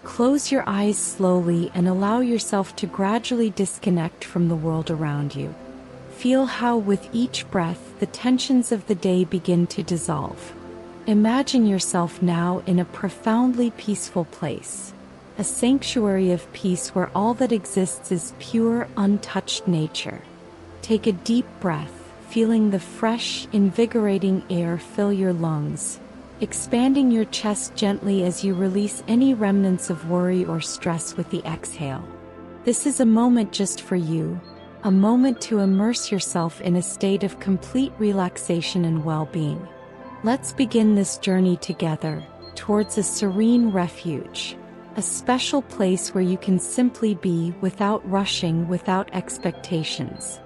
Close your eyes slowly and allow yourself to gradually disconnect from the world around you. Feel how with each breath the tensions of the day begin to dissolve. Imagine yourself now in a profoundly peaceful place. A sanctuary of peace where all that exists is pure, untouched nature. Take a deep breath, feeling the fresh, invigorating air fill your lungs, expanding your chest gently as you release any remnants of worry or stress with the exhale. This is a moment just for you, a moment to immerse yourself in a state of complete relaxation and well-being. Let's begin this journey together, towards a serene refuge. A special place where you can simply be without rushing, without expectations.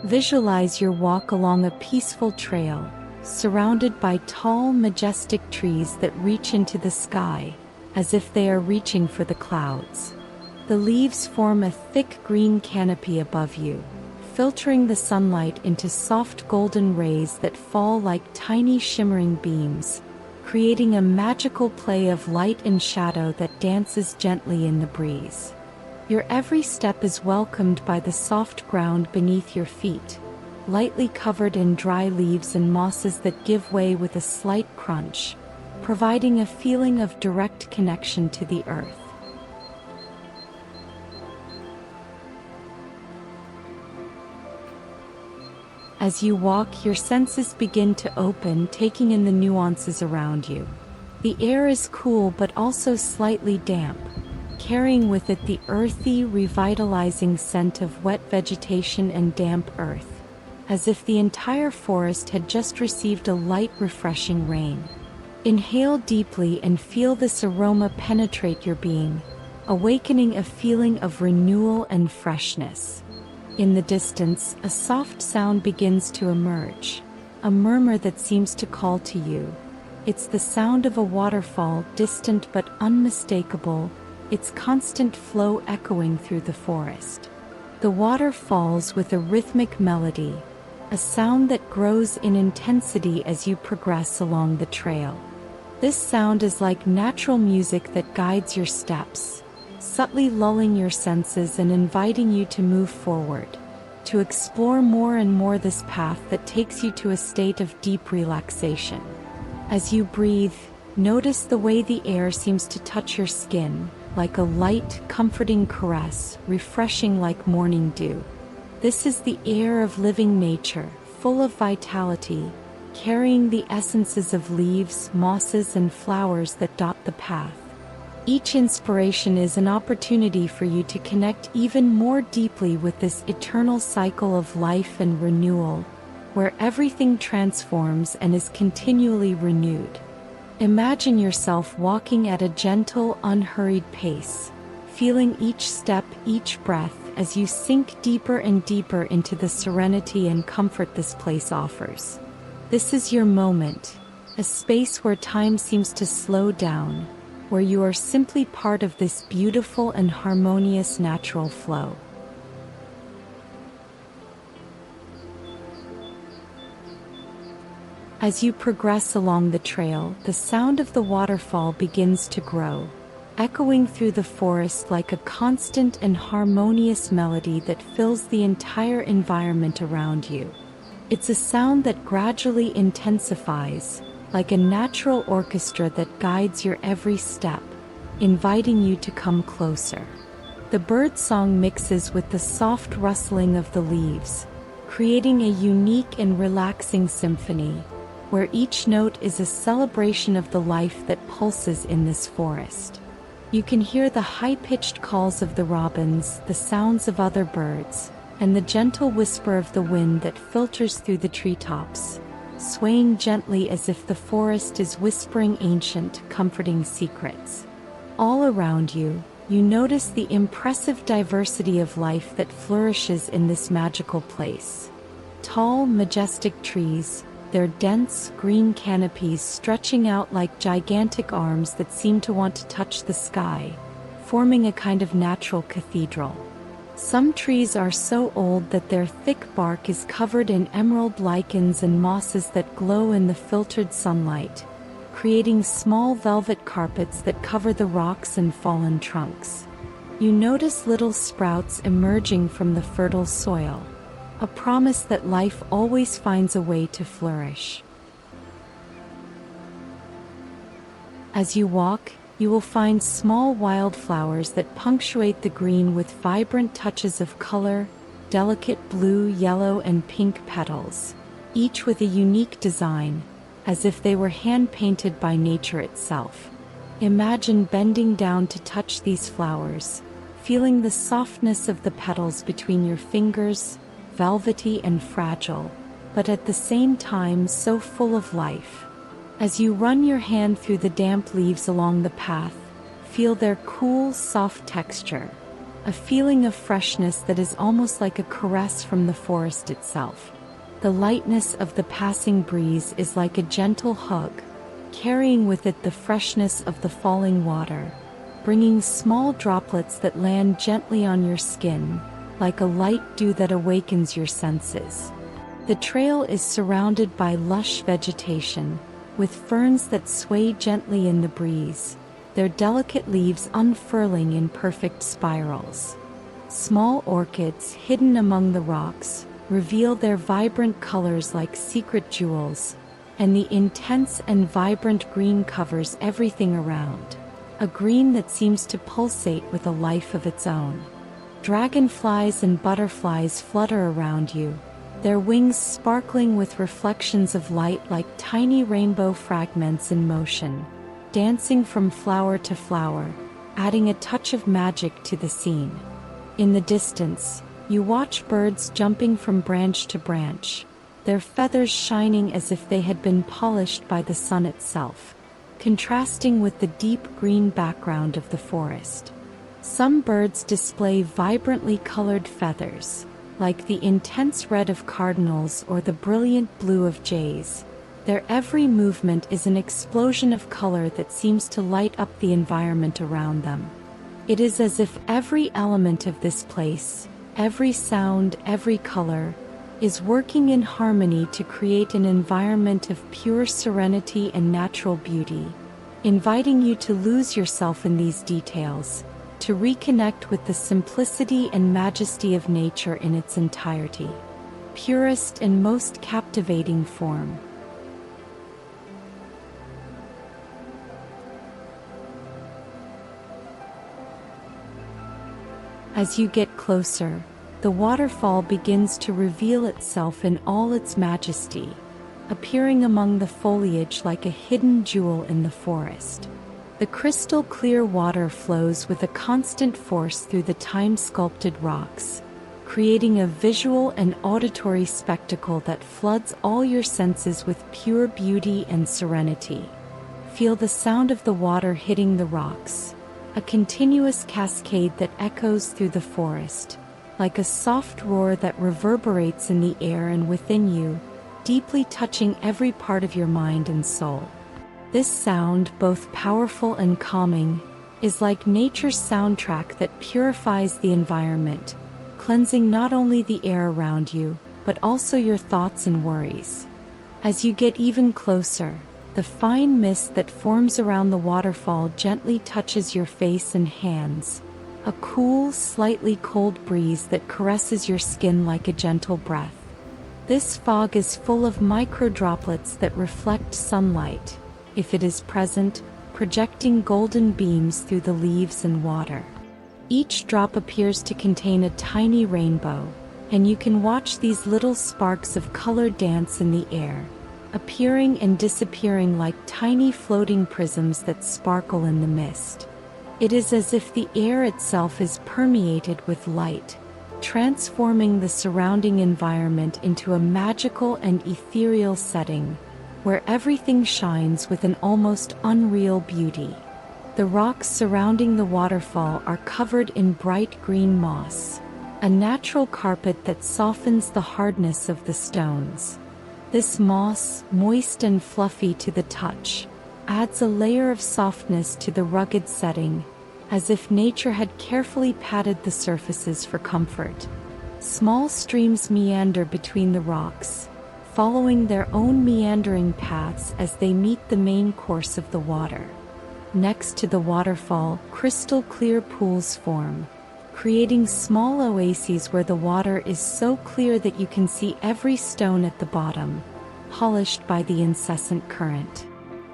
Visualize your walk along a peaceful trail, surrounded by tall, majestic trees that reach into the sky, as if they are reaching for the clouds. The leaves form a thick green canopy above you, filtering the sunlight into soft golden rays that fall like tiny shimmering beams, creating a magical play of light and shadow that dances gently in the breeze. Your every step is welcomed by the soft ground beneath your feet, lightly covered in dry leaves and mosses that give way with a slight crunch, providing a feeling of direct connection to the earth. As you walk, your senses begin to open, taking in the nuances around you. The air is cool but also slightly damp, carrying with it the earthy, revitalizing scent of wet vegetation and damp earth, as if the entire forest had just received a light, refreshing rain. Inhale deeply and feel this aroma penetrate your being, awakening a feeling of renewal and freshness. In the distance, a soft sound begins to emerge, a murmur that seems to call to you. It's the sound of a waterfall, distant but unmistakable, its constant flow echoing through the forest. The water falls with a rhythmic melody, a sound that grows in intensity as you progress along the trail. This sound is like natural music that guides your steps, subtly lulling your senses and inviting you to move forward, to explore more and more this path that takes you to a state of deep relaxation. As you breathe, notice the way the air seems to touch your skin, like a light, comforting caress, refreshing like morning dew. This is the air of living nature, full of vitality, carrying the essences of leaves, mosses, and flowers that dot the path. Each inspiration is an opportunity for you to connect even more deeply with this eternal cycle of life and renewal, where everything transforms and is continually renewed. Imagine yourself walking at a gentle, unhurried pace, feeling each step, each breath, as you sink deeper and deeper into the serenity and comfort this place offers. This is your moment, a space where time seems to slow down, where you are simply part of this beautiful and harmonious natural flow. As you progress along the trail, the sound of the waterfall begins to grow, echoing through the forest like a constant and harmonious melody that fills the entire environment around you. It's a sound that gradually intensifies, like a natural orchestra that guides your every step, inviting you to come closer. The bird song mixes with the soft rustling of the leaves, creating a unique and relaxing symphony, where each note is a celebration of the life that pulses in this forest. You can hear the high-pitched calls of the robins, the sounds of other birds, and the gentle whisper of the wind that filters through the treetops, swaying gently as if the forest is whispering ancient, comforting secrets. All around you, you notice the impressive diversity of life that flourishes in this magical place. Tall, majestic trees, their dense, green canopies stretching out like gigantic arms that seem to want to touch the sky, forming a kind of natural cathedral. Some trees are so old that their thick bark is covered in emerald lichens and mosses that glow in the filtered sunlight, creating small velvet carpets that cover the rocks and fallen trunks. You notice little sprouts emerging from the fertile soil, a promise that life always finds a way to flourish. As you walk, you will find small wildflowers that punctuate the green with vibrant touches of color, delicate blue, yellow, and pink petals, each with a unique design, as if they were hand-painted by nature itself. Imagine bending down to touch these flowers, feeling the softness of the petals between your fingers, velvety and fragile, but at the same time so full of life. As you run your hand through the damp leaves along the path, feel their cool, soft texture, a feeling of freshness that is almost like a caress from the forest itself. The lightness of the passing breeze is like a gentle hug, carrying with it the freshness of the falling water, bringing small droplets that land gently on your skin, like a light dew that awakens your senses. The trail is surrounded by lush vegetation, with ferns that sway gently in the breeze, their delicate leaves unfurling in perfect spirals. Small orchids hidden among the rocks reveal their vibrant colors like secret jewels, and the intense and vibrant green covers everything around, a green that seems to pulsate with a life of its own. Dragonflies and butterflies flutter around you, their wings sparkling with reflections of light like tiny rainbow fragments in motion, dancing from flower to flower, adding a touch of magic to the scene. In the distance, you watch birds jumping from branch to branch, their feathers shining as if they had been polished by the sun itself, contrasting with the deep green background of the forest. Some birds display vibrantly colored feathers, like the intense red of cardinals or the brilliant blue of jays. Their every movement is an explosion of color that seems to light up the environment around them. It is as if every element of this place, every sound, every color, is working in harmony to create an environment of pure serenity and natural beauty, inviting you to lose yourself in these details, to reconnect with the simplicity and majesty of nature in its entirety, purest and most captivating form. As you get closer, the waterfall begins to reveal itself in all its majesty, appearing among the foliage like a hidden jewel in the forest. The crystal-clear water flows with a constant force through the time-sculpted rocks, creating a visual and auditory spectacle that floods all your senses with pure beauty and serenity. Feel the sound of the water hitting the rocks, a continuous cascade that echoes through the forest, like a soft roar that reverberates in the air and within you, deeply touching every part of your mind and soul. This sound, both powerful and calming, is like nature's soundtrack that purifies the environment, cleansing not only the air around you, but also your thoughts and worries. As you get even closer, the fine mist that forms around the waterfall gently touches your face and hands, a cool, slightly cold breeze that caresses your skin like a gentle breath. This fog is full of micro droplets that reflect sunlight, if it is present, projecting golden beams through the leaves and water. Each drop appears to contain a tiny rainbow, and you can watch these little sparks of color dance in the air, appearing and disappearing like tiny floating prisms that sparkle in the mist. It is as if the air itself is permeated with light, transforming the surrounding environment into a magical and ethereal setting, where everything shines with an almost unreal beauty. The rocks surrounding the waterfall are covered in bright green moss, a natural carpet that softens the hardness of the stones. This moss, moist and fluffy to the touch, adds a layer of softness to the rugged setting, as if nature had carefully patted the surfaces for comfort. Small streams meander between the rocks, following their own meandering paths as they meet the main course of the water. Next to the waterfall, crystal clear pools form, creating small oases where the water is so clear that you can see every stone at the bottom, polished by the incessant current.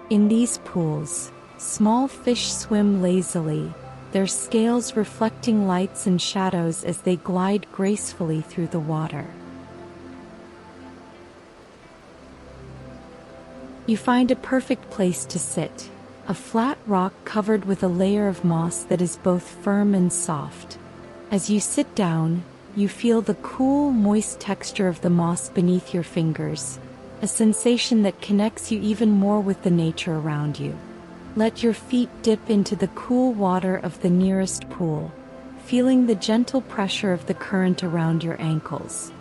In these pools, small fish swim lazily, their scales reflecting lights and shadows as they glide gracefully through the water. You find a perfect place to sit, a flat rock covered with a layer of moss that is both firm and soft. As you sit down, you feel the cool, moist texture of the moss beneath your fingers, a sensation that connects you even more with the nature around you. Let your feet dip into the cool water of the nearest pool, feeling the gentle pressure of the current around your ankles.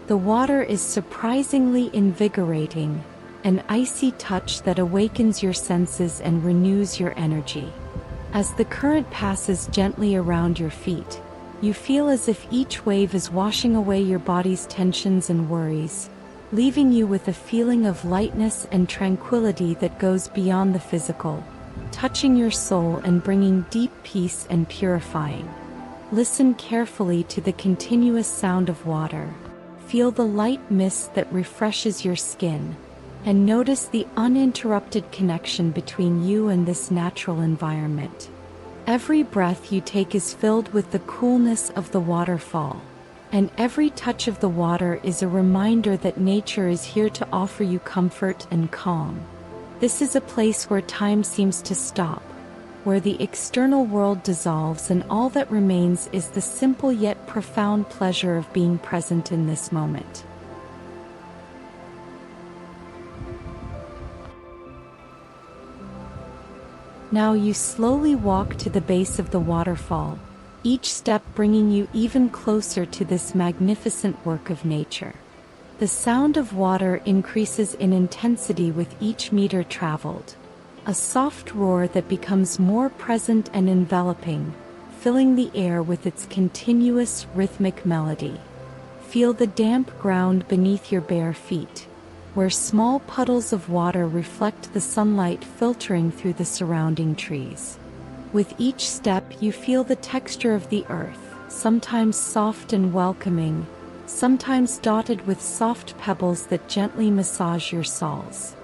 The water is surprisingly invigorating, an icy touch that awakens your senses and renews your energy. As the current passes gently around your feet, you feel as if each wave is washing away your body's tensions and worries, leaving you with a feeling of lightness and tranquility that goes beyond the physical, touching your soul and bringing deep peace and purifying. Listen carefully to the continuous sound of water. Feel the light mist that refreshes your skin, and notice the uninterrupted connection between you and this natural environment. Every breath you take is filled with the coolness of the waterfall, and every touch of the water is a reminder that nature is here to offer you comfort and calm. This is a place where time seems to stop, where the external world dissolves and all that remains is the simple yet profound pleasure of being present in this moment. Now you slowly walk to the base of the waterfall, each step bringing you even closer to this magnificent work of nature. The sound of water increases in intensity with each meter traveled, a soft roar that becomes more present and enveloping, filling the air with its continuous rhythmic melody. Feel the damp ground beneath your bare feet, where small puddles of water reflect the sunlight filtering through the surrounding trees. With each step you feel the texture of the earth, sometimes soft and welcoming, sometimes dotted with soft pebbles that gently massage your soles.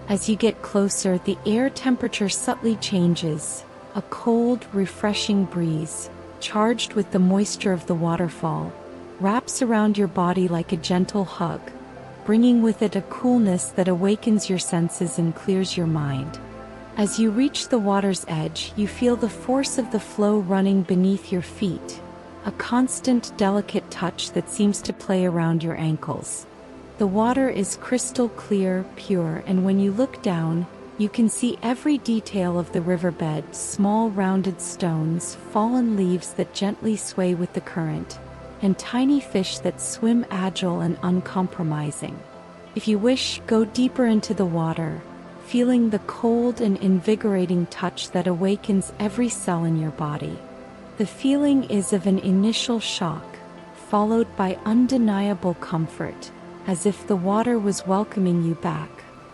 As you get closer, the air temperature subtly changes, a cold, refreshing breeze, charged with the moisture of the waterfall, wraps around your body like a gentle hug, bringing with it a coolness that awakens your senses and clears your mind. As you reach the water's edge, you feel the force of the flow running beneath your feet, a constant, delicate touch that seems to play around your ankles. The water is crystal clear, pure, and when you look down, you can see every detail of the riverbed: small rounded stones, fallen leaves that gently sway with the current, and tiny fish that swim agile and uncompromising. If you wish, go deeper into the water, feeling the cold and invigorating touch that awakens every cell in your body. The feeling is of an initial shock, followed by undeniable comfort, as if the water was welcoming you back,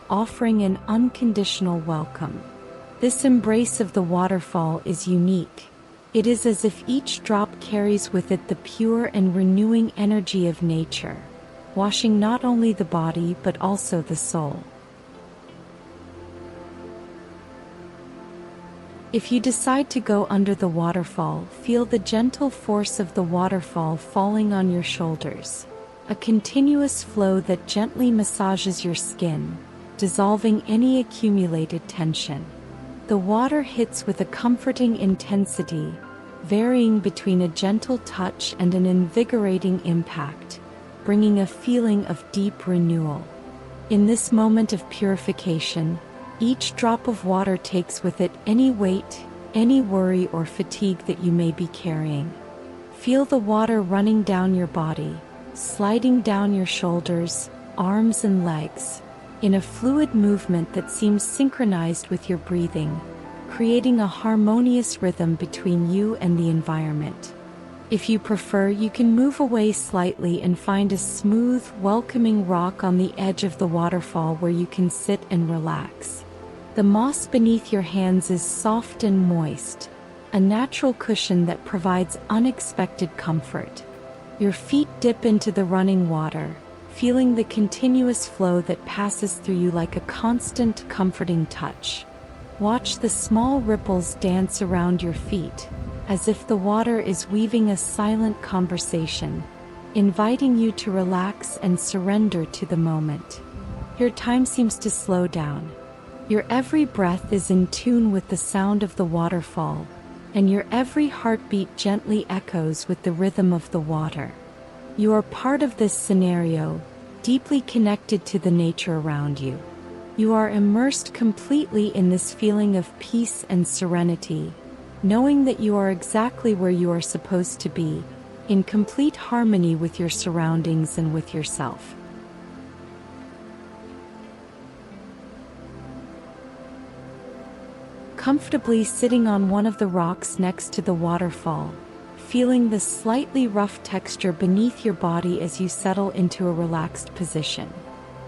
offering an unconditional welcome. This embrace of the waterfall is unique. It is as if each drop carries with it the pure and renewing energy of nature, washing not only the body but also the soul. If you decide to go under the waterfall, feel the gentle force of the waterfall falling on your shoulders, a continuous flow that gently massages your skin, dissolving any accumulated tension. The water hits with a comforting intensity, varying between a gentle touch and an invigorating impact, bringing a feeling of deep renewal. In this moment of purification, each drop of water takes with it any weight, any worry or fatigue that you may be carrying. Feel the water running down your body, sliding down your shoulders, arms and legs, in a fluid movement that seems synchronized with your breathing, creating a harmonious rhythm between you and the environment. If you prefer, you can move away slightly and find a smooth, welcoming rock on the edge of the waterfall where you can sit and relax. The moss beneath your hands is soft and moist, a natural cushion that provides unexpected comfort. Your feet dip into the running water, feeling the continuous flow that passes through you like a constant, comforting touch. Watch the small ripples dance around your feet, as if the water is weaving a silent conversation, inviting you to relax and surrender to the moment. Your time seems to slow down. Your every breath is in tune with the sound of the waterfall, and your every heartbeat gently echoes with the rhythm of the water. You are part of this scenario, deeply connected to the nature around you. You are immersed completely in this feeling of peace and serenity, knowing that you are exactly where you are supposed to be, in complete harmony with your surroundings and with yourself. Comfortably sitting on one of the rocks next to the waterfall, feeling the slightly rough texture beneath your body as you settle into a relaxed position.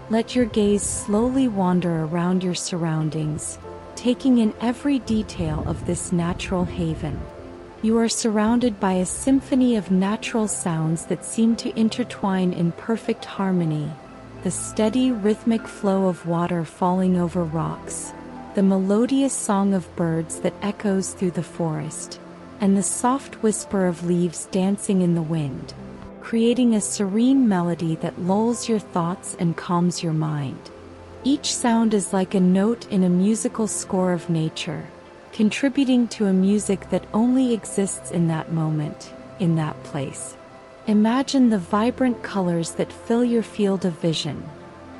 Let your gaze slowly wander around your surroundings, taking in every detail of this natural haven. You are surrounded by a symphony of natural sounds that seem to intertwine in perfect harmony: the steady, rhythmic flow of water falling over rocks, the melodious song of birds that echoes through the forest, and the soft whisper of leaves dancing in the wind, creating a serene melody that lulls your thoughts and calms your mind. Each sound is like a note in a musical score of nature, contributing to a music that only exists in that moment, in that place. Imagine the vibrant colors that fill your field of vision,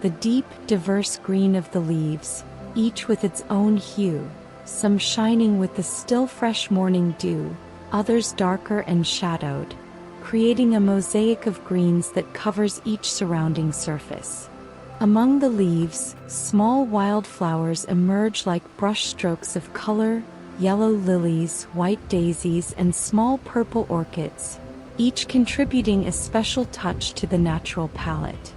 the deep, diverse green of the leaves, each with its own hue, some shining with the still fresh morning dew, others darker and shadowed, creating a mosaic of greens that covers each surrounding surface. Among the leaves, small wildflowers emerge like brushstrokes of color: yellow lilies, white daisies, and small purple orchids, each contributing a special touch to the natural palette.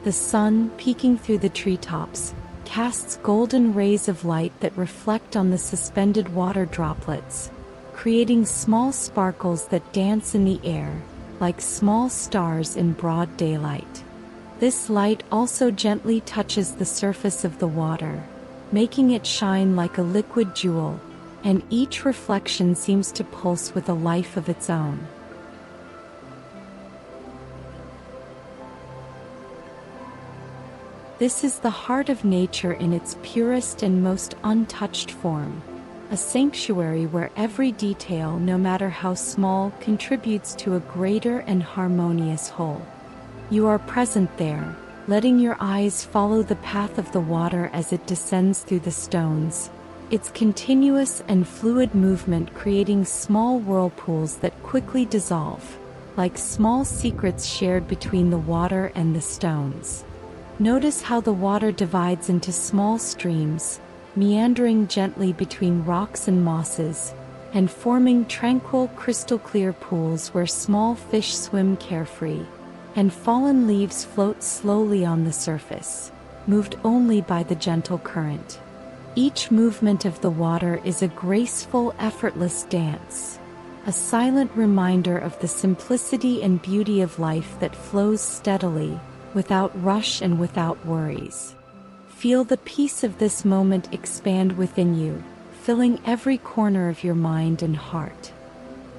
The sun, peeking through the treetops, casts golden rays of light that reflect on the suspended water droplets, creating small sparkles that dance in the air, like small stars in broad daylight. This light also gently touches the surface of the water, making it shine like a liquid jewel, and each reflection seems to pulse with a life of its own. This is the heart of nature in its purest and most untouched form, a sanctuary where every detail, no matter how small, contributes to a greater and harmonious whole. You are present there, letting your eyes follow the path of the water as it descends through the stones, its continuous and fluid movement creating small whirlpools that quickly dissolve, like small secrets shared between the water and the stones. Notice how the water divides into small streams, meandering gently between rocks and mosses, and forming tranquil, crystal-clear pools where small fish swim carefree, and fallen leaves float slowly on the surface, moved only by the gentle current. Each movement of the water is a graceful, effortless dance, a silent reminder of the simplicity and beauty of life that flows steadily, without rush and without worries. Feel the peace of this moment expand within you, filling every corner of your mind and heart.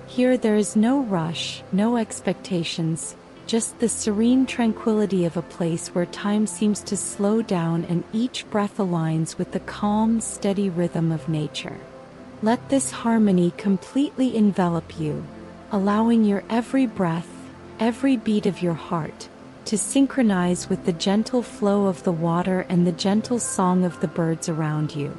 Here there is no rush, no expectations, just the serene tranquility of a place where time seems to slow down and each breath aligns with the calm, steady rhythm of nature. Let this harmony completely envelop you, allowing your every breath, every beat of your heart, to synchronize with the gentle flow of the water and the gentle song of the birds around you.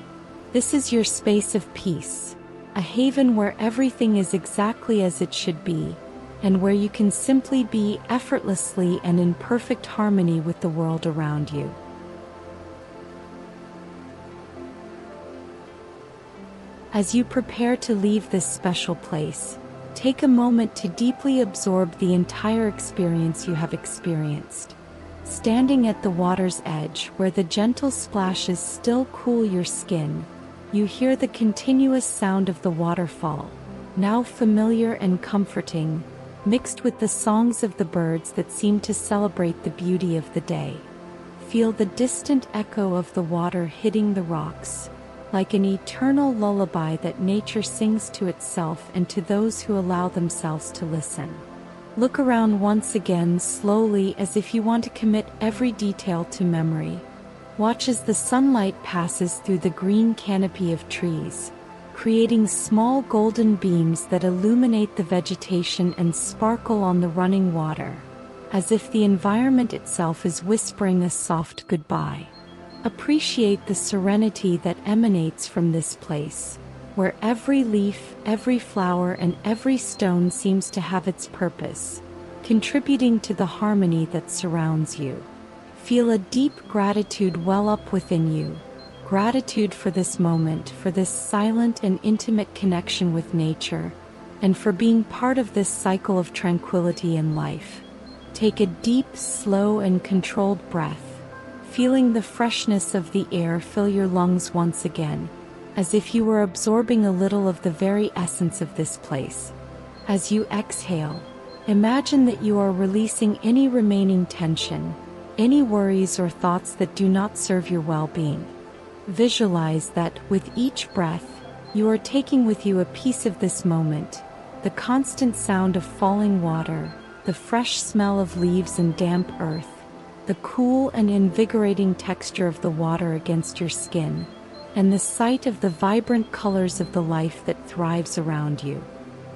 This is your space of peace, a haven where everything is exactly as it should be, and where you can simply be effortlessly and in perfect harmony with the world around you. As you prepare to leave this special place, Take a moment to deeply absorb the entire experience you have experienced. Standing at the water's edge, where the gentle splashes still cool your skin, you hear the continuous sound of the waterfall, now familiar and comforting, mixed with the songs of the birds that seem to celebrate the beauty of the day. Feel the distant echo of the water hitting the rocks, like an eternal lullaby that nature sings to itself and to those who allow themselves to listen. Look around once again slowly, as if you want to commit every detail to memory. Watch as the sunlight passes through the green canopy of trees, creating small golden beams that illuminate the vegetation and sparkle on the running water, as if the environment itself is whispering a soft goodbye. Appreciate the serenity that emanates from this place, where every leaf, every flower, and every stone seems to have its purpose, contributing to the harmony that surrounds you. Feel a deep gratitude well up within you. Gratitude for this moment, for this silent and intimate connection with nature, and for being part of this cycle of tranquility in life. Take a deep, slow, and controlled breath, feeling the freshness of the air fill your lungs once again, as if you were absorbing a little of the very essence of this place. As you exhale, imagine that you are releasing any remaining tension, any worries or thoughts that do not serve your well-being. Visualize that, with each breath, you are taking with you a piece of this moment, the constant sound of falling water, the fresh smell of leaves and damp earth, the cool and invigorating texture of the water against your skin, and the sight of the vibrant colors of the life that thrives around you.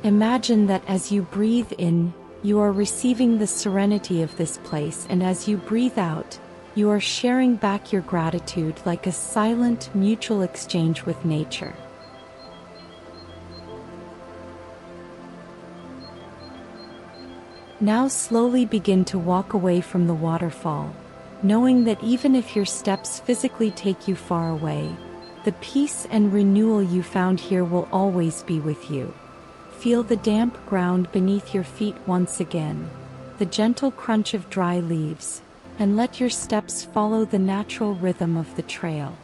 Imagine that as you breathe in, you are receiving the serenity of this place, and as you breathe out, you are sharing back your gratitude, like a silent, mutual exchange with nature. Now slowly begin to walk away from the waterfall, knowing that even if your steps physically take you far away, the peace and renewal you found here will always be with you. Feel the damp ground beneath your feet once again, the gentle crunch of dry leaves, and let your steps follow the natural rhythm of the trail.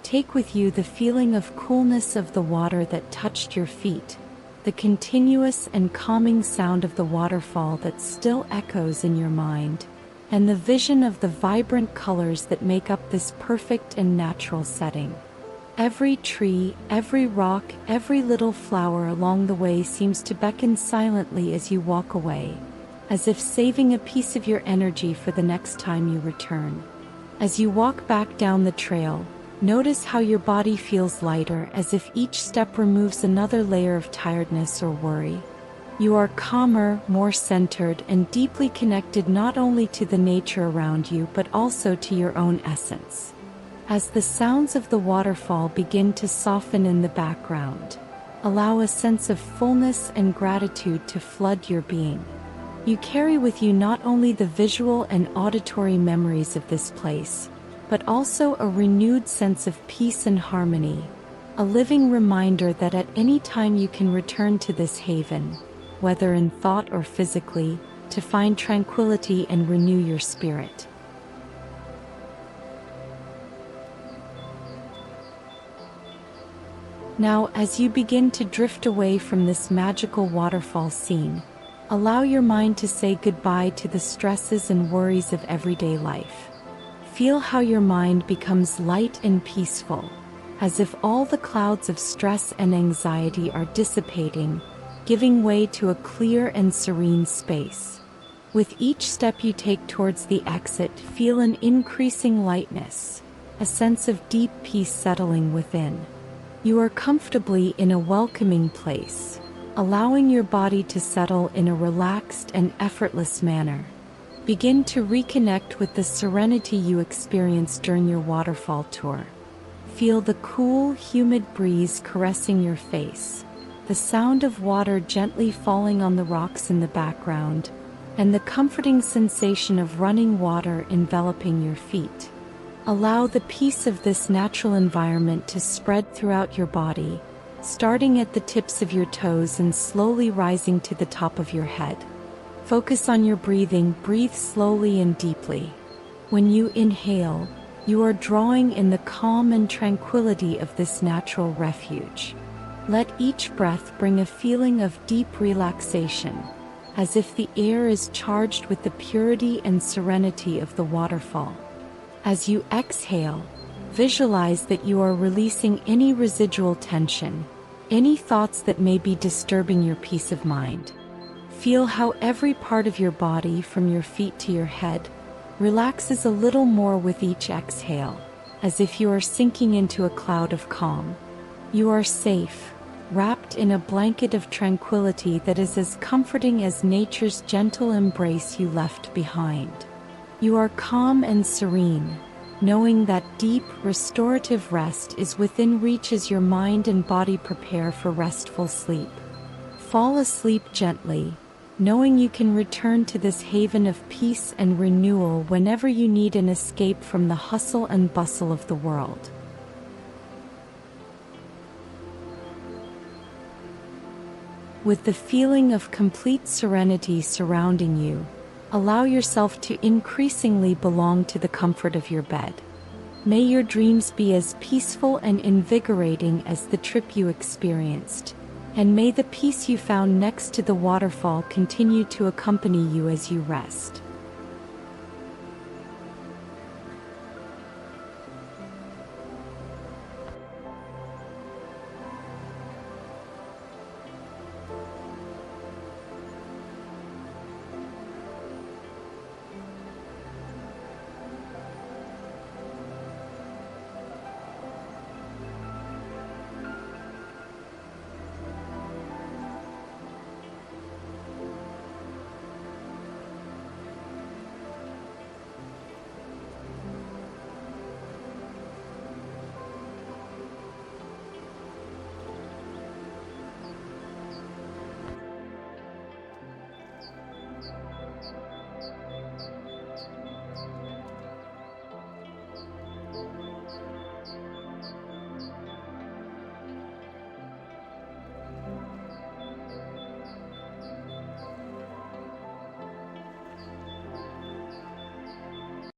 Take with you the feeling of coolness of the water that touched your feet, the continuous and calming sound of the waterfall that still echoes in your mind, and the vision of the vibrant colors that make up this perfect and natural setting. Every tree, every rock, every little flower along the way seems to beckon silently as you walk away, as if saving a piece of your energy for the next time you return. As you walk back down the trail, notice how your body feels lighter, as if each step removes another layer of tiredness or worry. You are calmer, more centered, and deeply connected not only to the nature around you but also to your own essence. As the sounds of the waterfall begin to soften in the background, allow a sense of fullness and gratitude to flood your being. You carry with you not only the visual and auditory memories of this place, but also a renewed sense of peace and harmony, a living reminder that at any time you can return to this haven, whether in thought or physically, to find tranquility and renew your spirit. Now, as you begin to drift away from this magical waterfall scene, allow your mind to say goodbye to the stresses and worries of everyday life. Feel how your mind becomes light and peaceful, as if all the clouds of stress and anxiety are dissipating, giving way to a clear and serene space. With each step you take towards the exit, feel an increasing lightness, a sense of deep peace settling within. You are comfortably in a welcoming place, allowing your body to settle in a relaxed and effortless manner. Begin to reconnect with the serenity you experienced during your waterfall tour. Feel the cool, humid breeze caressing your face, the sound of water gently falling on the rocks in the background, and the comforting sensation of running water enveloping your feet. Allow the peace of this natural environment to spread throughout your body, starting at the tips of your toes and slowly rising to the top of your head. Focus on your breathing, breathe slowly and deeply. When you inhale, you are drawing in the calm and tranquility of this natural refuge. Let each breath bring a feeling of deep relaxation, as if the air is charged with the purity and serenity of the waterfall. As you exhale, visualize that you are releasing any residual tension, any thoughts that may be disturbing your peace of mind. Feel how every part of your body, from your feet to your head, relaxes a little more with each exhale, as if you are sinking into a cloud of calm. You are safe, wrapped in a blanket of tranquility that is as comforting as nature's gentle embrace you left behind. You are calm and serene, knowing that deep, restorative rest is within reach as your mind and body prepare for restful sleep. Fall asleep gently, knowing you can return to this haven of peace and renewal whenever you need an escape from the hustle and bustle of the world. With the feeling of complete serenity surrounding you, allow yourself to increasingly belong to the comfort of your bed. May your dreams be as peaceful and invigorating as the trip you experienced, and may the peace you found next to the waterfall continue to accompany you as you rest.